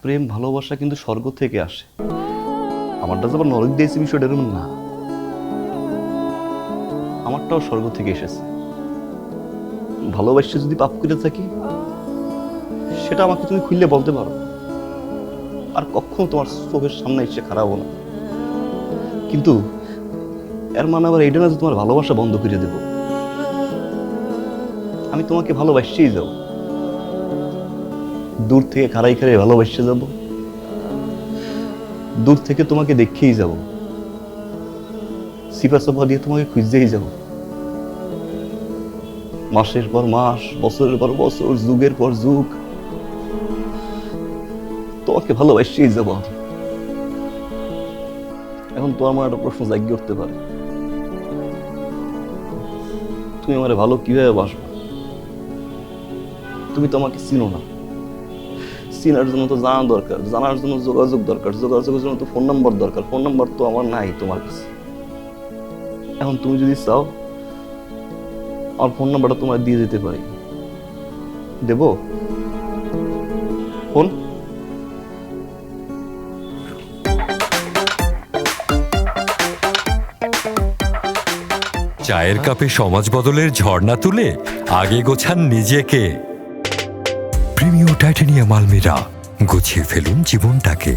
প্রেম ভালোবাসা কিন্তু স্বর্গ থেকে আসে। আমারটা যে আবার নরক দিয়েছে বিষয়টা এরকম না, আমারটাও স্বর্গ থেকে এসেছে। ভালোবাসে যদি পাপ করে থাকি সেটা আমাকে তুমি খুললে বলতে পারো, আর কখনো তোমার চোখের সামনে এসে খারাপ হবো না। কিন্তু এর মানে আবার এইটা না যে তোমার ভালোবাসা বন্ধ করে দেব। আমি তোমাকে ভালোবাসতেই যাব, দূর থেকে খাড়াই খাড়াই ভালোবাসতে যাব, দূর থেকে তোমাকে দেখেই যাব, সিপা চাপা দিয়ে তোমাকে খুঁজতেই যাব, মাসের পর মাস, বছরের পর বছর, যুগের পর যুগ তোমাকে ভালোবাসতেই যাব। এখন তো আমার একটা প্রশ্ন জাগিয়ে উঠতে পারে, তুমি আমার ভালো কিভাবে বাসবা? তুমি তো আমাকে চিনো না, চিনার জন্য তো জানা দরকার, জানার জন্য যোগাযোগ দরকার, যোগাযোগের জন্য তো ফোন নাম্বার দরকার, ফোন নাম্বার তো আমার নাই তোমার কাছে। এখন তুমি যদি চাও আমার ফোন নাম্বারটা তোমার দিয়ে দিতে পারি, দেব ফোন? চায়ের কাপে সমাজ বদলের ঝর্ণা তুলে আগে গোছান নিজেকে। প্রিমিয়াম টাইটানিয়াম আলমিরা, গুছিয়ে ফেলুন জীবনটাকে।